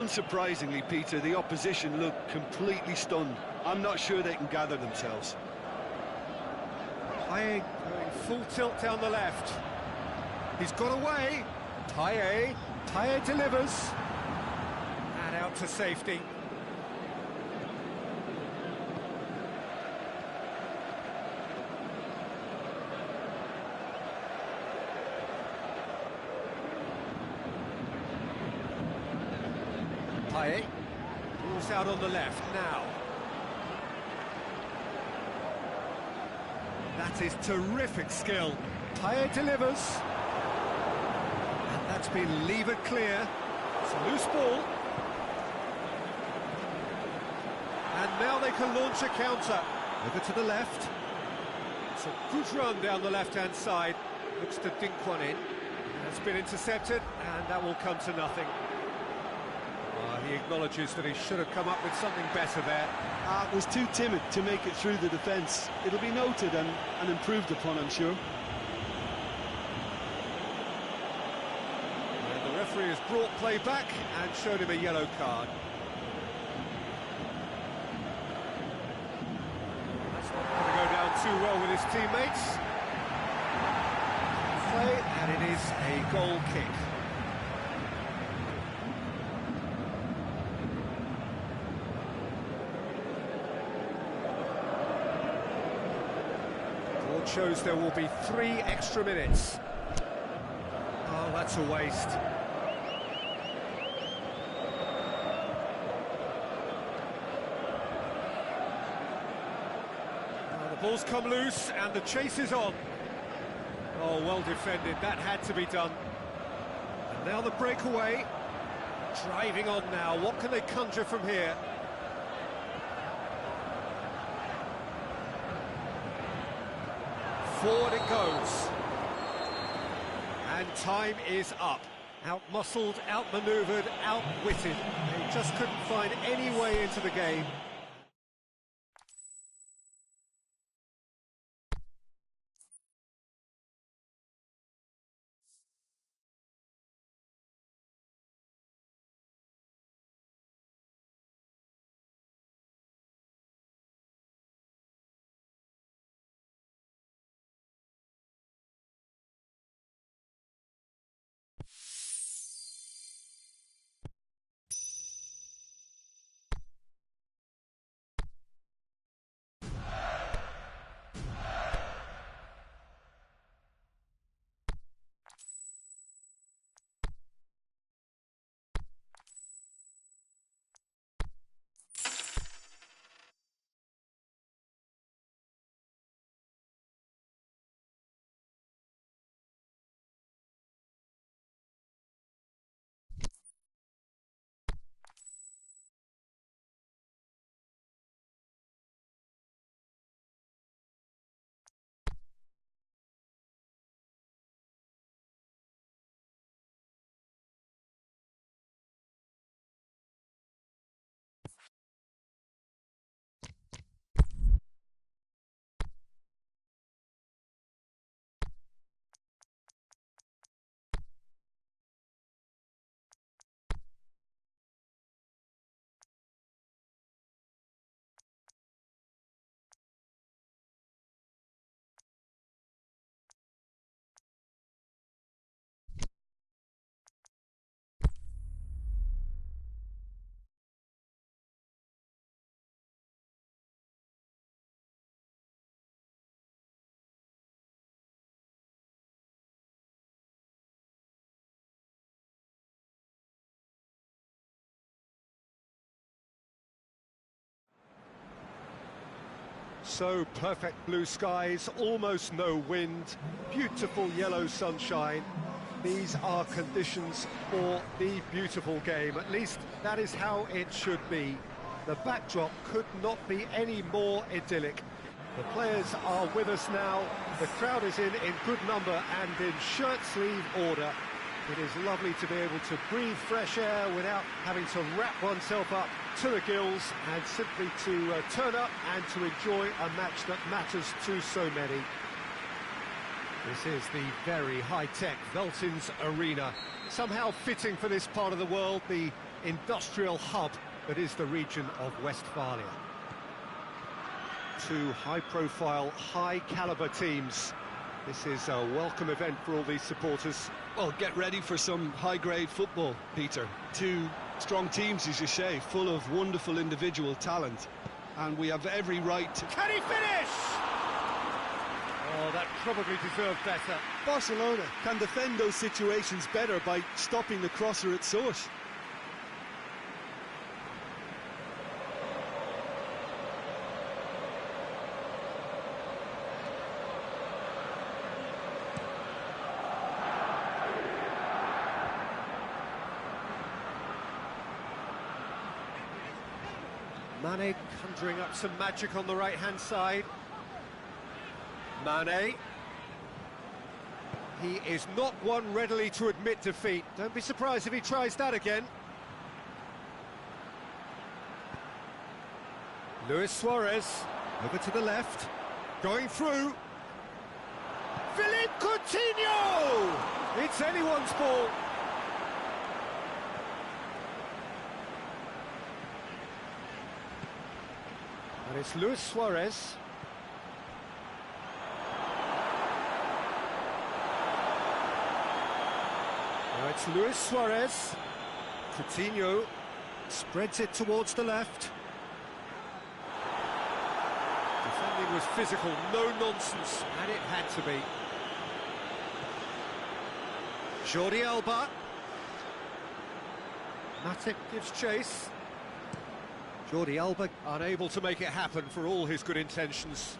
Unsurprisingly, Peter, the opposition look completely stunned. I'm not sure they can gather themselves. Going full tilt down the left. He's got away. Taye delivers. And out to safety. Taye. Ball's out on the left now. That is terrific skill. Taye delivers. And that's been levered clear. It's a loose ball. And now they can launch a counter. Over to the left. It's a good run down the left-hand side. Looks to dink one in. That's been intercepted, and that will come to nothing. He acknowledges that he should have come up with something better there. Was too timid to make it through the defence. It'll be noted and improved upon, I'm sure. And the referee has brought play back and showed him a yellow card. That's not going to go down too well with his teammates. Play, and it is a goal kick. Shows there will be 3 extra minutes. Oh, that's a waste. The ball's come loose and the chase is on. Oh, well defended, that had to be done. And now the breakaway. Driving on now, what can they conjure from here? Forward it goes. And time is up. Out-muscled, out-manoeuvred, outwitted. They just couldn't find any way into the game. So perfect blue skies, almost no wind, beautiful yellow sunshine. These are conditions for the beautiful game. At least that is how it should be. The backdrop could not be any more idyllic. The players are with us now. The crowd is in good number and in shirt-sleeve order. It is lovely to be able to breathe fresh air without having to wrap oneself up to the gills and simply to turn up and to enjoy a match that matters to so many. This is the very high-tech Veltins Arena. Somehow fitting for this part of the world, the industrial hub that is the region of Westphalia. Two high-profile, high-caliber teams. This is a welcome event for all these supporters. Well, get ready for some high-grade football, Peter. Two strong teams, as you say, full of wonderful individual talent. And we have every right to... Can he finish? Oh, that probably deserved better. Barcelona can defend those situations better by stopping the crosser at source. Mane conjuring up some magic on the right-hand side. Mane. He is not one readily to admit defeat. Don't be surprised if he tries that again. Luis Suarez, over to the left, going through. Philippe Coutinho! It's anyone's ball. And it's Luis Suarez. Now it's Luis Suarez. Coutinho spreads it towards the left. Defending was physical, no nonsense, and it had to be. Jordi Alba. Matic gives chase. Jordi Alba unable to make it happen for all his good intentions.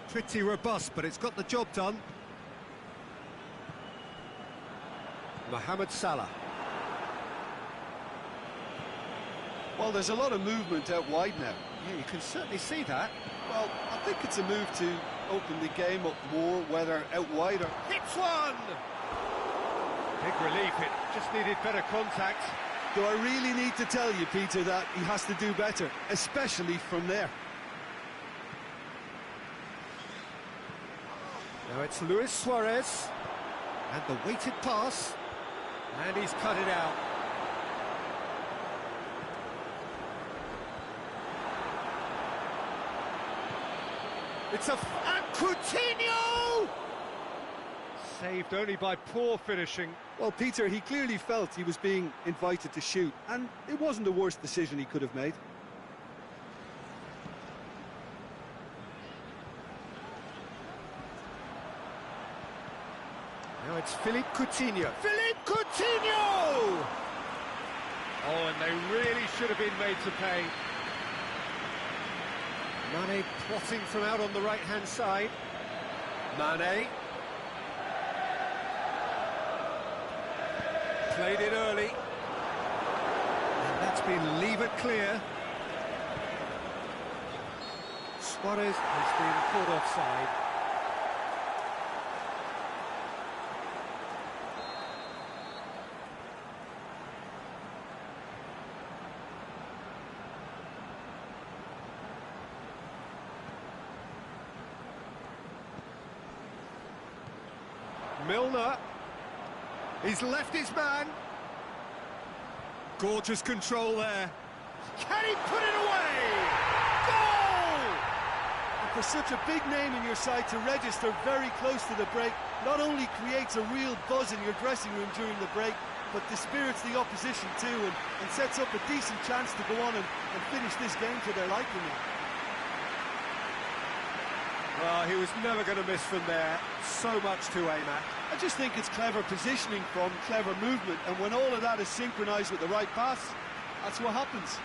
Pretty robust, but it's got the job done. Mohamed Salah. Well, there's a lot of movement out wide now. Yeah, you can certainly see that. Well, I think it's a move to open the game up more, whether out wide or... Hits one! Big relief, it just needed better contact. Do I really need to tell you, Peter, that he has to do better, especially from there? Now it's Luis Suarez, and the weighted pass, and he's cut it out. It's a... and Coutinho! Saved only by poor finishing. Well, Peter, he clearly felt he was being invited to shoot, and it wasn't the worst decision he could have made. Now it's Philippe Coutinho. Philippe Coutinho! Oh, and they really should have been made to pay. Mane plotting from out on the right-hand side. Mane. Played it early. And that's been levered clear. Suarez has been caught offside. Milner. He's left his man. Gorgeous control there. Can he put it away? Goal! And for such a big name in your side to register very close to the break, not only creates a real buzz in your dressing room during the break, but dispirits the opposition too, and sets up a decent chance to go on and finish this game to their liking now. Well, he was never going to miss from there. So much to aim at. I just think it's clever positioning from clever movement, and when all of that is synchronised with the right pass, that's what happens.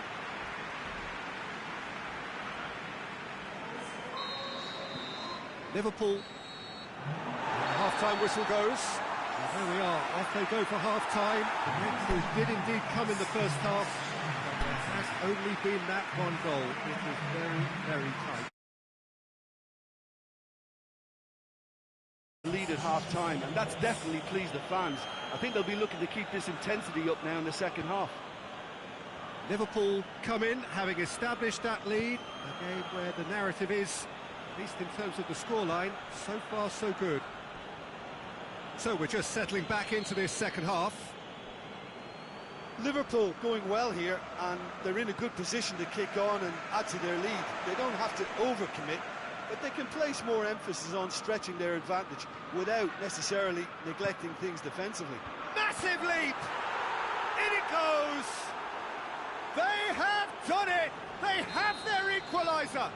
Liverpool. Half-time whistle goes. And there we are, off they go for half-time. The breakthrough did indeed come in the first half, but there has only been that one goal. It was very, very tight. Lead at half-time, and that's definitely pleased the fans. I think they'll be looking to keep this intensity up now in the second half. Liverpool come in, having established that lead. A game where the narrative is, at least in terms of the scoreline, so far so good. So we're just settling back into this second half. Liverpool going well here, and they're in a good position to kick on and add to their lead. They don't have to overcommit, but they can place more emphasis on stretching their advantage without necessarily neglecting things defensively. Massive leap! In it goes! They have done it! They have their equaliser!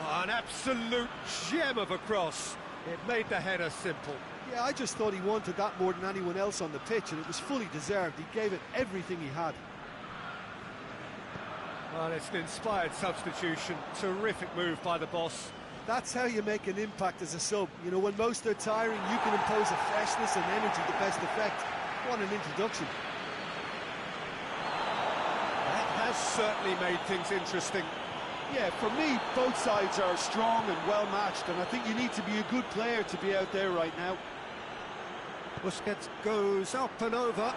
Oh, an absolute gem of a cross. It made the header simple. Yeah, I just thought he wanted that more than anyone else on the pitch, and it was fully deserved. He gave it everything he had. Well, it's an inspired substitution. Terrific move by the boss. That's how you make an impact as a sub. You know, when most are tiring, you can impose a freshness and energy to best effect. What an introduction. That has certainly made things interesting. Yeah, for me, both sides are strong and well-matched, and I think you need to be a good player to be out there right now. Busquets goes up and over.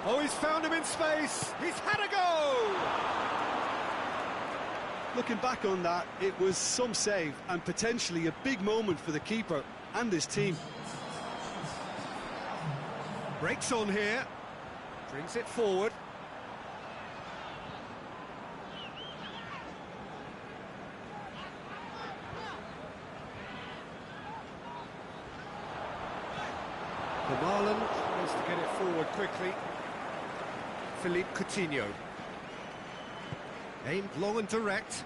Oh, he's found him in space. He's had a go! Looking back on that, it was some save and potentially a big moment for the keeper and his team. Breaks on here. Brings it forward. Marlon tries to get it forward quickly. Philippe Coutinho. Aimed long and direct.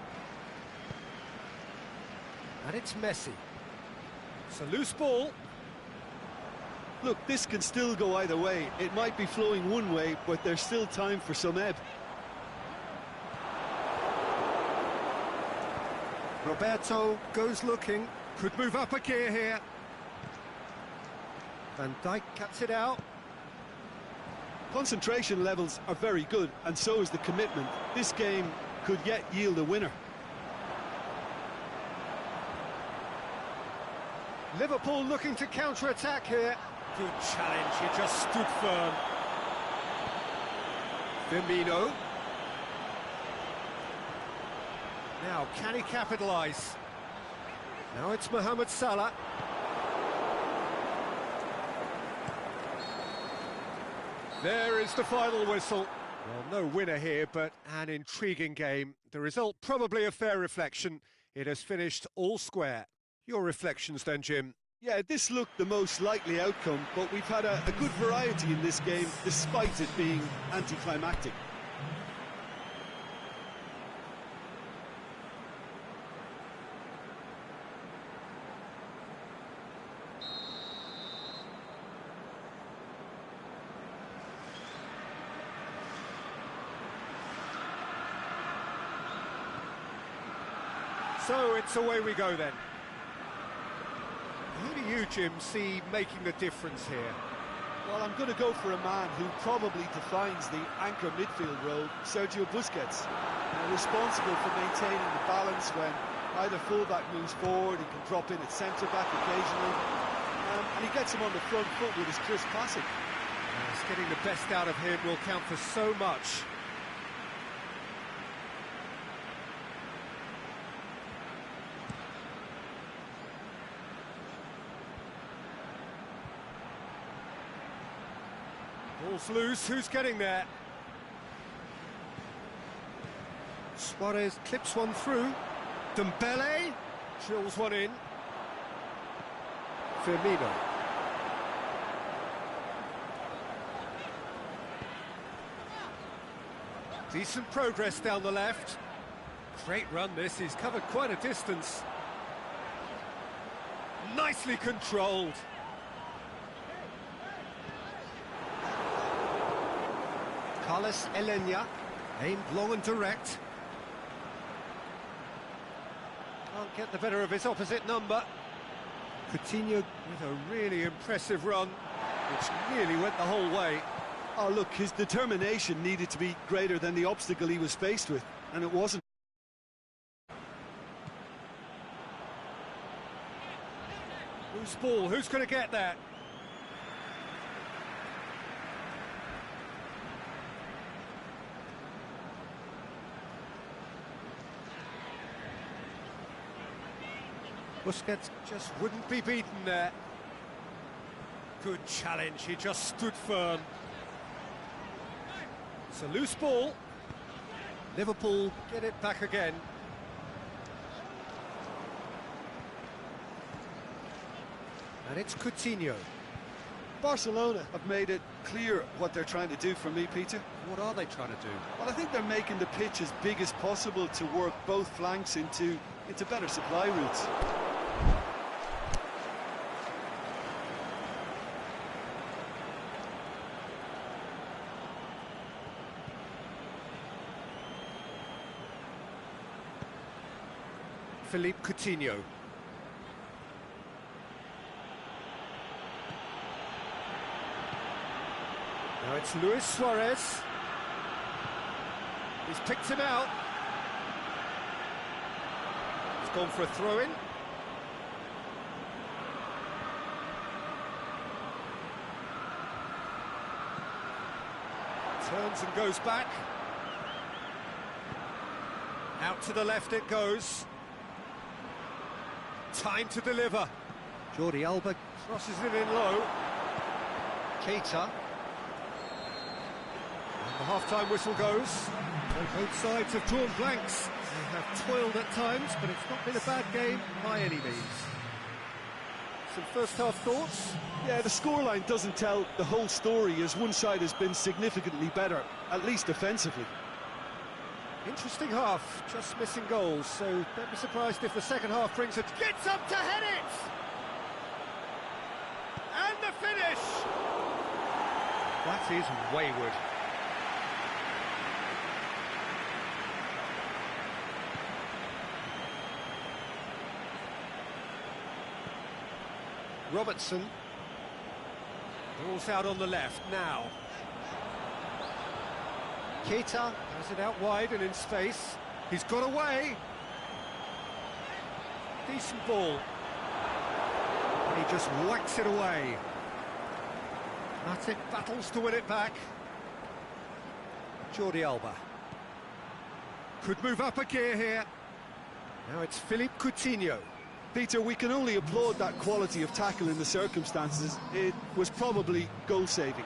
And it's Messi. It's a loose ball. Look, this can still go either way. It might be flowing one way, but there's still time for some ebb. Roberto goes looking. Could move up a gear here. Van Dijk cuts it out. Concentration levels are very good, and so is the commitment. This game could yet yield a winner. Liverpool looking to counter-attack here. Good challenge, he just stood firm. Firmino. Now, can he capitalise? Now it's Mohamed Salah. There is the final whistle. Well, no winner here, but an intriguing game. The result probably a fair reflection. It has finished all square. Your reflections then, Jim? Yeah, this looked the most likely outcome, but we've had a good variety in this game, despite it being anticlimactic. So it's away we go then. Who do you, Jim, see making the difference here? Well, I'm going to go for a man who probably defines the anchor midfield role, Sergio Busquets. Responsible for maintaining the balance when either fullback moves forward, he can drop in at centre-back occasionally, and he gets him on the front foot with his crisp passing. Yes, getting the best out of him will count for so much. Ball's loose, who's getting there? Suarez clips one through. Dembele drills one in. Firmino. Decent progress down the left. Great run this, he's covered quite a distance. Nicely controlled. Carlos Elenia, aimed long and direct. Can't get the better of his opposite number. Coutinho with a really impressive run, which nearly went the whole way. Oh, look, his determination needed to be greater than the obstacle he was faced with, and it wasn't. Loose ball, who's going to get that? Busquets just wouldn't be beaten there. Good challenge, he just stood firm. It's a loose ball. Liverpool get it back again. And it's Coutinho. Barcelona have made it clear what they're trying to do for me, Peter. What are they trying to do? Well, I think they're making the pitch as big as possible to work both flanks into better supply routes. Philippe Coutinho. Now it's Luis Suarez. He's picked him out. He's gone for a throw-in. Turns and goes back. Out to the left it goes. Time to deliver. Jordi Alba crosses it in low. Keita. And the half-time whistle goes. So both sides have drawn blanks. They have toiled at times, but it's not been a bad game by any means. Some first-half thoughts? Yeah, the scoreline doesn't tell the whole story, as one side has been significantly better, at least offensively. Interesting half, just missing goals, so don't be surprised if the second half brings it. Gets up to head it! And the finish! That is wayward. Robertson. Ball's out on the left now. Keita has it out wide and in space. He's got away. Decent ball. And he just whacks it away. Matic battles to win it back. Jordi Alba. Could move up a gear here. Now it's Philippe Coutinho. Peter, we can only applaud that quality of tackle in the circumstances. It was probably goal-saving.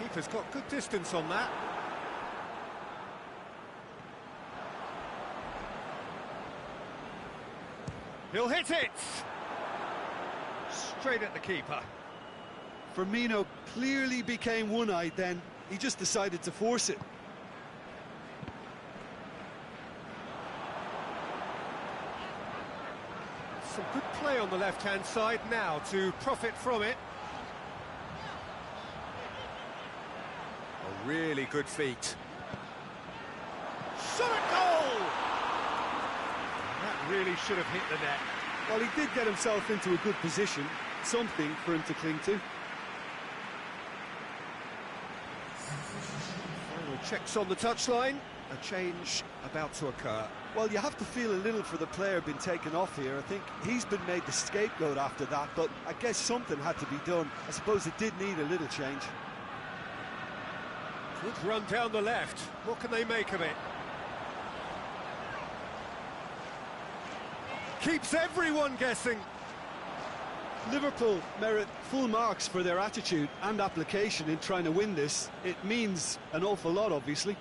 Keeper's got good distance on that. He'll hit it! Straight at the keeper. Firmino clearly became one-eyed then. He just decided to force it. Some good play on the left-hand side now to profit from it. A really good feat. Shot at goal! That really should have hit the net. Well, he did get himself into a good position, something for him to cling to. Final checks on the touchline. A change about to occur. Well, you have to feel a little for the player being taken off here. I think he's been made the scapegoat after that, but I guess something had to be done. I suppose it did need a little change. Good run down the left. What can they make of it? Keeps everyone guessing. Liverpool merit full marks for their attitude and application in trying to win this. It means an awful lot, obviously.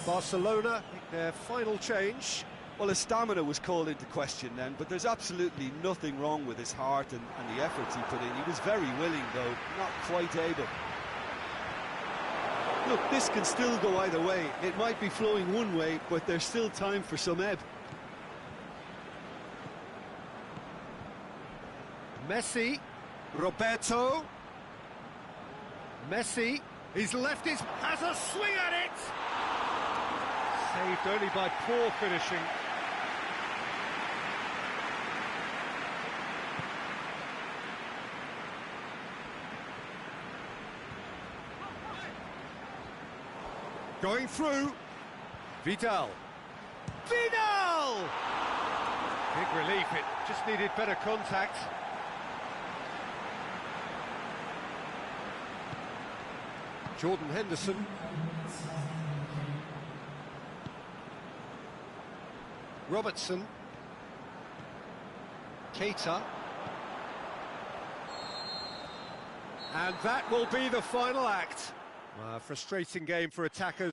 Barcelona make their final change. Well, his stamina was called into question then, but there's absolutely nothing wrong with his heart and the efforts he put in. He was very willing, though, not quite able. Look, this can still go either way. It might be flowing one way, but there's still time for some ebb. Messi, Roberto. Messi, he's left his, has a swing at it! Saved only by poor finishing. Going through. Vidal. Vidal! Big relief, it just needed better contact. Jordan Henderson. Robertson. Keita. And that will be the final act. Frustrating game for attackers.